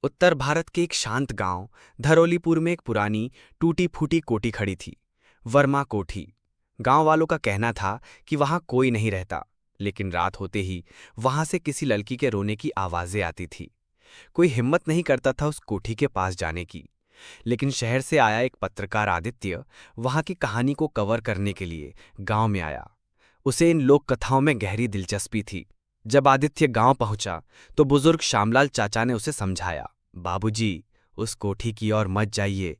उत्तर भारत के एक शांत गांव धरौलीपुर में एक पुरानी टूटी फूटी कोठी खड़ी थी। वर्मा कोठी। गांव वालों का कहना था कि वहां कोई नहीं रहता, लेकिन रात होते ही वहां से किसी लड़की के रोने की आवाजें आती थी। कोई हिम्मत नहीं करता था उस कोठी के पास जाने की। लेकिन शहर से आया एक पत्रकार आदित्य वहां की कहानी को कवर करने के लिए गांव में आया। उसे इन लोक कथाओं में गहरी दिलचस्पी थी। जब आदित्य गांव पहुंचा तो बुजुर्ग श्यामलाल चाचा ने उसे समझाया, बाबूजी, उस कोठी की ओर मत जाइए।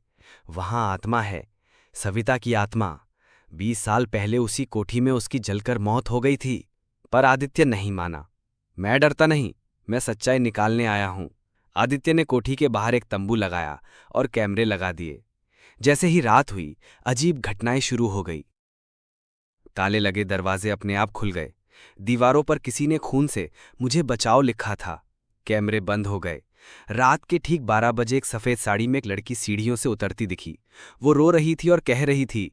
वहां आत्मा है, सविता की आत्मा। 20 साल पहले उसी कोठी में उसकी जलकर मौत हो गई थी। पर आदित्य नहीं माना। मैं डरता नहीं, मैं सच्चाई निकालने आया हूं। आदित्य ने कोठी के बाहर एक तंबू लगाया और कैमरे लगा दिए। जैसे ही रात हुई, अजीब घटनाएं शुरू हो गई। ताले लगे दरवाजे अपने आप खुल गए। दीवारों पर किसी ने खून से मुझे बचाओ लिखा था। कैमरे बंद हो गए। रात के ठीक 12 बजे एक सफेद साड़ी में एक लड़की सीढ़ियों से उतरती दिखी। वो रो रही थी और कह रही थी,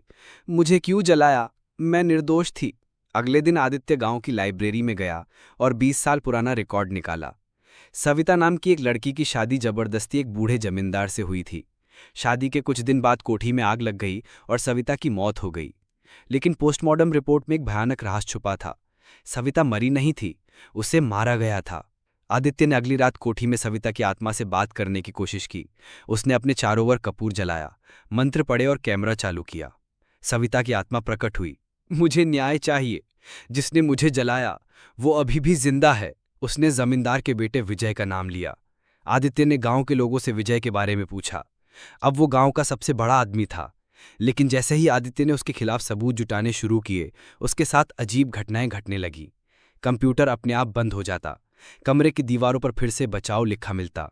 मुझे क्यों जलाया, मैं निर्दोष थी। अगले दिन आदित्य गांव की लाइब्रेरी में गया और 20 साल पुराना रिकॉर्ड निकाला। सविता नाम की एक लड़की की शादी जबरदस्ती एक बूढ़े जमींदार से हुई थी। शादी के कुछ दिन बाद कोठी में आग लग गई और सविता की मौत हो गई। लेकिन पोस्टमार्टम रिपोर्ट में एक भयानक राज छुपा था। सविता मरी नहीं थी, उसे मारा गया था। आदित्य ने अगली रात कोठी में सविता की आत्मा से बात करने की कोशिश की। उसने अपने चारों ओर कपूर जलाया, मंत्र पढ़े और कैमरा चालू किया। सविता की आत्मा प्रकट हुई। मुझे न्याय चाहिए। जिसने मुझे जलाया वो अभी भी जिंदा है। उसने जमींदार के बेटे विजय का नाम लिया। आदित्य ने गांव के लोगों से विजय के बारे में पूछा। अब वो गांव का सबसे बड़ा आदमी था। लेकिन जैसे ही आदित्य ने उसके खिलाफ सबूत जुटाने शुरू किए, उसके साथ अजीब घटनाएं घटने लगी। कंप्यूटर अपने आप बंद हो जाता। कमरे की दीवारों पर फिर से बचाओ लिखा मिलता।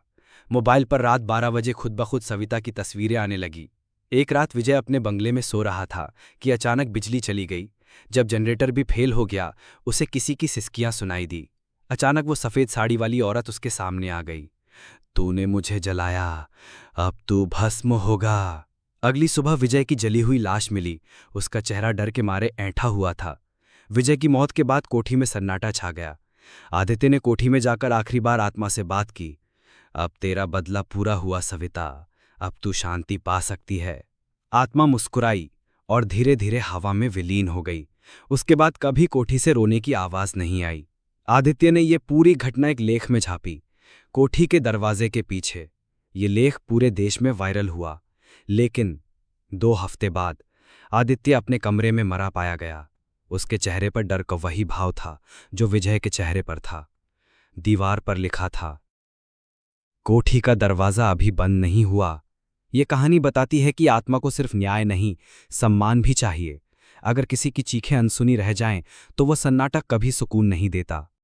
मोबाइल पर रात 12 बजे खुद ब खुद सविता की तस्वीरें आने लगी। एक रात विजय अपने बंगले में सो रहा था कि अचानक बिजली चली गई। जब जनरेटर भी फेल हो गया, उसे किसी की सिसकियां सुनाई दी। अचानक वो सफेद साड़ी वाली औरत उसके सामने आ गई। तूने मुझे जलाया, अब तू भस्म होगा। अगली सुबह विजय की जली हुई लाश मिली। उसका चेहरा डर के मारे ऐंठा हुआ था। विजय की मौत के बाद कोठी में सन्नाटा छा गया। आदित्य ने कोठी में जाकर आखिरी बार आत्मा से बात की। अब तेरा बदला पूरा हुआ सविता, अब तू शांति पा सकती है। आत्मा मुस्कुराई और धीरे धीरे हवा में विलीन हो गई। उसके बाद कभी कोठी से रोने की आवाज नहीं आई। आदित्य ने यह पूरी घटना एक लेख में छापी, कोठी के दरवाजे के पीछे। ये लेख पूरे देश में वायरल हुआ। लेकिन 2 हफ्ते बाद आदित्य अपने कमरे में मरा पाया गया। उसके चेहरे पर डर का वही भाव था जो विजय के चेहरे पर था। दीवार पर लिखा था, कोठी का दरवाजा अभी बंद नहीं हुआ। ये कहानी बताती है कि आत्मा को सिर्फ न्याय नहीं, सम्मान भी चाहिए। अगर किसी की चीखें अनसुनी रह जाएं, तो वह सन्नाटा कभी सुकून नहीं देता।